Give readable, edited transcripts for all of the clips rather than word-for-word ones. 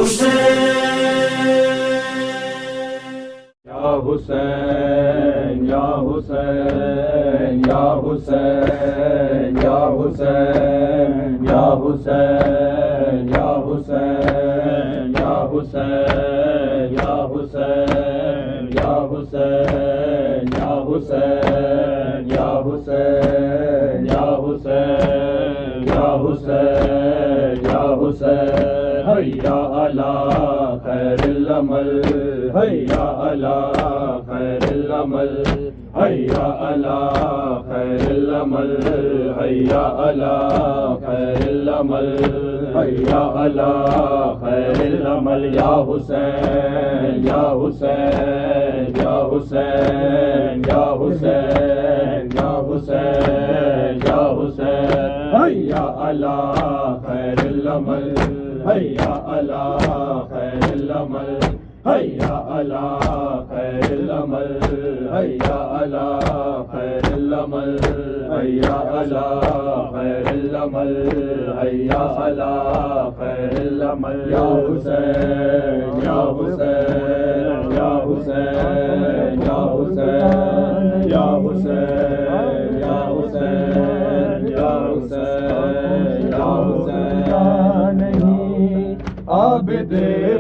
حسین یا حسین یا حسین یا حسین یا حسین یا حسین یا حسین یا حسین یا حسین یا حسین یا حسین یا حسین یا حسین یا حسین حیا علی خیر العمل حیا علی خیر العمل حیا علی خیر العمل حیا علی خیر العمل حیا علی خیر العمل یا حسین یا حسین یا حسین یا حسین یا حسین یا حسین حیا علی خیر العمل حیا علی خیر العمل حیا علی خیر العمل حیا علی خیر العمل حیا علی خیر العمل حیا علی خیر العمل یا حسین یا حسین یا حسین یا حسین یا حسین یا حسین یا حسین یا حسین عابد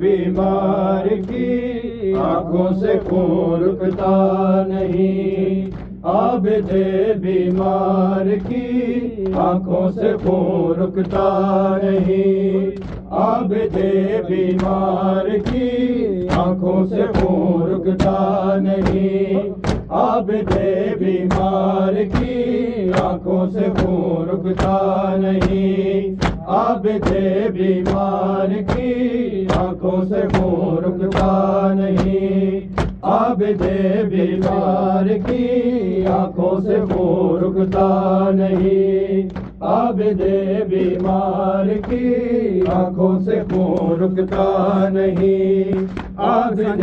بیمار کی آنکھوں سے خون رکتا نہیں عابد بیمار کی آنکھوں سے خون رکتا نہیں عابد بیمار کی آنکھوں سے خون رکتا نہیں عابد بیمار کی آنکھوں سے خون رکتا نہیں عابد بیمار کی آنکھوں سے خون رکتا نہیں عابد بیمار کی آنکھوں سے خون رکتا نہیں عابد بیمار کی آنکھوں سے خون رکتا نہیں عابد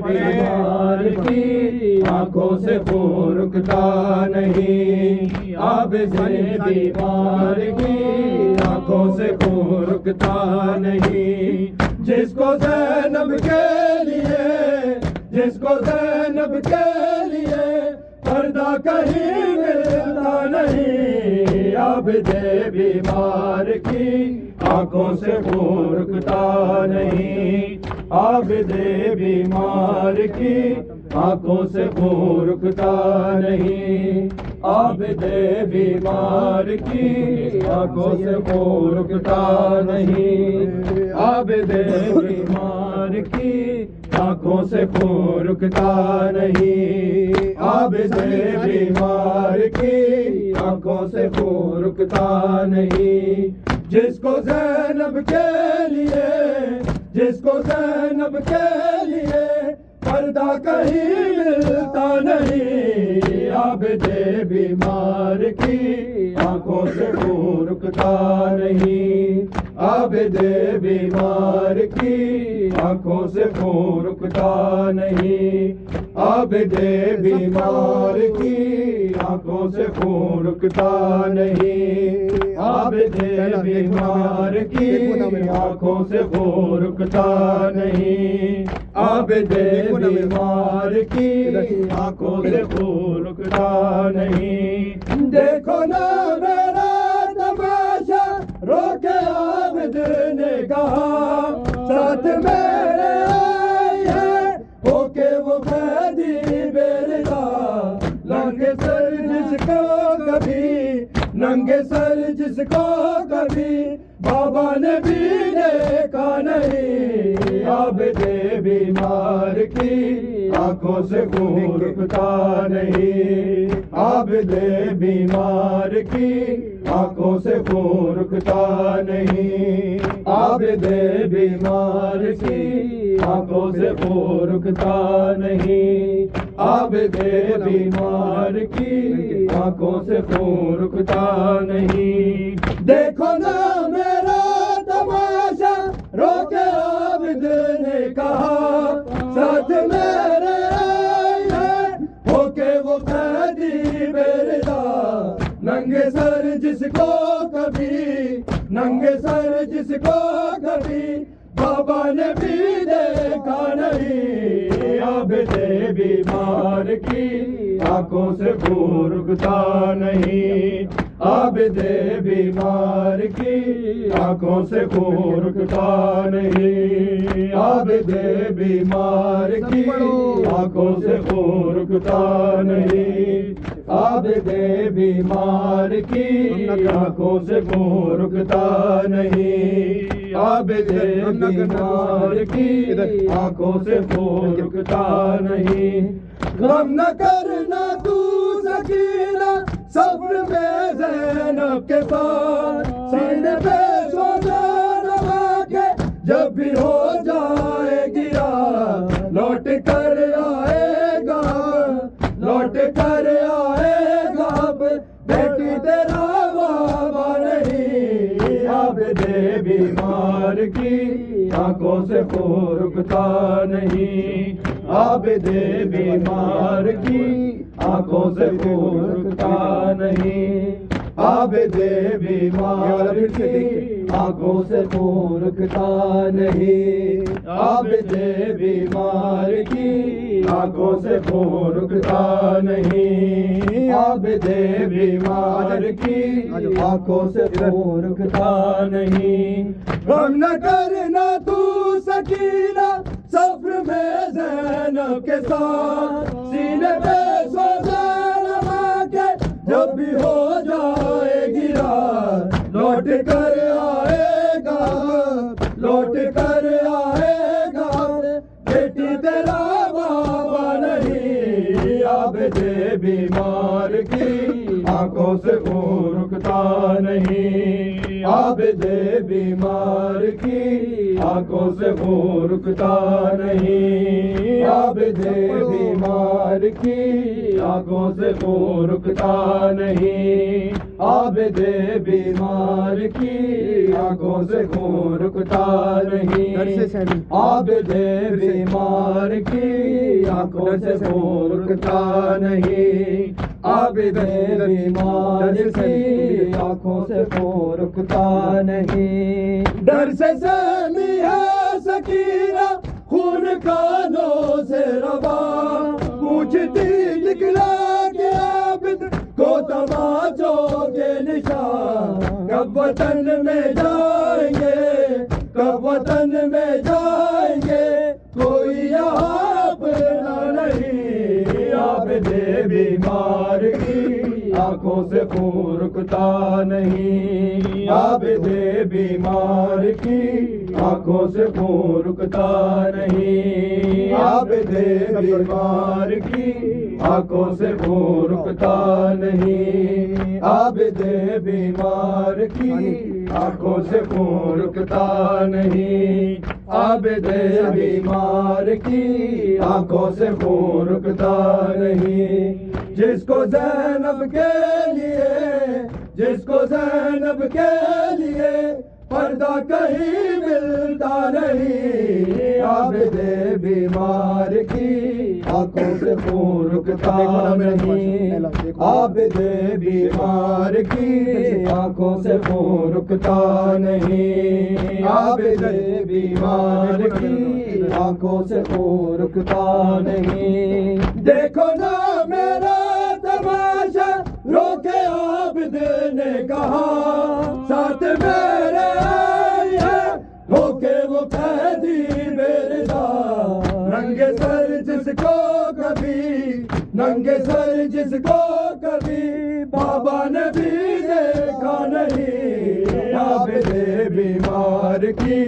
بیمار کی آنکھوں سے خون رکتا نہیں عابد بیمار کی آنکھوں سے خون رکتا نہیں جس کو زینب کے لیے جس کو زینب کے لیے پردہ کہیں ملتا نہیں عابد بیمار کی آنکھوں سے خون رکتا نہیں عابد بیمار کی آنکھوں سے خون رکتا نہیں عابد بیمار کی آنکھوں سے خون رکتا نہیں عابد بیمار کی آنکھوں سے خون رکتا نہیں عابد بیمار کی آنکھوں سے خون رکتا نہیں جس کو زینب کے لیے جس کو زینب کے لیے پردہ کہیں ملتا نہیں عابد بیمار کی آنکھوں سے خون رکتا نہیں عابد بیمار کی آنکھوں سے خون رکتا نہیں عابد بیمار کی آنکھوں سے خون رکتا نہیں عابد بیمار کی آنکھوں سے خون رکتا نہیں عابد بیمار کی آنکھوں سے خون رکتا نہیں دیکھو نا میرا تماشا روکے عابد نے کہا ساتھ میرے آئی ہے ہو کے وہ قیدی بے رضا ننگے سر جس کو کبھی ننگے سر جس کو کبھی بابا نے بھی دیکھا نہیں عابد بیمار کی آنکھوں سے خون رکتا نہیں عابد بیمار کی آنکھوں سے خون رکتا نہیں عابد بیمار کی آنکھوں سے خون رکتا نہیں عابد بیمار کی آنکھوں سے خون رکتا نہیں دیکھو نا میرا تماشا روکے عابد نے کہا ساتھ میرے آئی ہے ہو کے وہ قیدی بے رضا ننگے سر جس کو کبھی ننگے سر جس کو کبھی بابا نے بھی دیکھا نہیں، عابد بیمار کی آنکھوں سے خون رکتا نہیں، عابد بیمار کی آنکھوں سے خون رکتا نہیں، عابد بیمار کی آنکھوں سے خون رکتا نہیں، عابد بیمار کی آنکھوں سے خون رکتا نہیں، عابد بیمار کی آنکھوں سے خون رکتا نہیں۔ غم نہ کرنا تو سکینہ صبر میں زینب کے ساتھ، سینے پہ سوزن لگا کے جب بھی ہو جائے گرا لوٹ کر آئے گا، لوٹ کر آئے گا، بیٹی تیرا بابا نہیں، عابد بیمار کی آنکھوں سے خون رکتا نہیں، عابد بیمار کی آنکھوں سے خون رکتا نہیں، عابد بیمار کی آنکھوں سے خون رکتا نہیں، عابد بیمار کی آنکھوں سے خون رکتا نہیں، عابد بیمار کی آنکھوں سے خون رکتا نہیں۔ غم نہ کرنا تو سکینہ سفر میں زینب کے ساتھ، سینے پہ سوزن لگا کے جب بھی ہو جائے گرا لوٹ کر آئے گا، لوٹ کر آئے گا، بیٹی تیرا بابا نہیں، عابد بیمار کی آنکھوں سے خون رکتا نہیں، عابد بیمار کی آنکھوں سے خون رکتا نہیں، عابد بیمار کی آنکھوں سے خون رکتا نہیں، عابد بیمار کی آنکھوں سے خون رکتا نہیں، عابد بیمار کی آنکھوں سے خون رکتا نہیں، عابد بیمار کی آنکھوں سے خون رکتا نہیں۔ ڈر سے سہمی ہے سکینہ خون کانوں سے رواں، پوچھتی دکھلا کے عابد کو تماچوں کے نشان، کب وطن میں جائیں گے، کب وطن میں جائیں گے، کوئی یہاں اپنا نہیں، عابد بیمار کی آنکھوں سے خون رکتا نہیں، عابد بیمار کی آنکھوں سے خون رکتا نہیں، عابد بیمار کی آنکھوں سے خون رکتا نہیں، عابد بیمار کی آنکھوں سے خون رکتا نہیں، عابد بیمار کی آنکھوں سے خون رکتا نہیں۔ جس کو زینب کے لیے، جس کو زینب کے لیے پردہ کہیں ملتا نہیں، عابد بیمار کی آنکھوں سے خون رکتا نہیں، عابد بیمار کی آنکھوں سے خون رکتا نہیں، عابد بیمار کی آنکھوں سے خون رکتا نہیں۔ دیکھو نا میرا تماشا روکے عابد نے کہا، ساتھ میرے آئی ہے روکے وہ قیدی میرے ساتھ، ننگے سر جس کو کبھی، ننگے سر جس کو کبھی بابا نے بھی دیکھا نہیں، عابد بیمار کی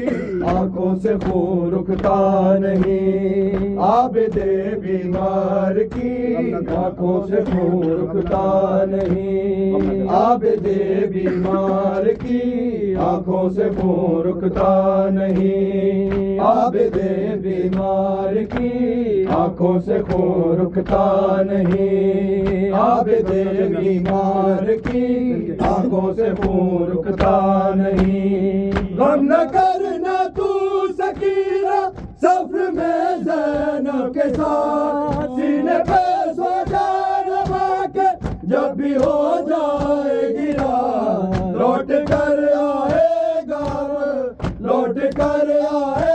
آنکھوں سے خون رکتا نہیں، عابد بیمار کی آنکھوں سے خون رکتا نہیں، عابد بیمار کی آنکھوں سے خون رکتا نہیں، عابد بیمار کی آنکھوں سے خون رکتا نہیں، عابد بیمار کی آنکھوں سے خون رکتا نہیں۔ غم نہ کرنا تو سکینہ سفر میں زینب کے ساتھ، سینے پہ سوزن لگا کے جب بھی ہو جائے گرا لوٹ کر آئے گا، لوٹ کر آئے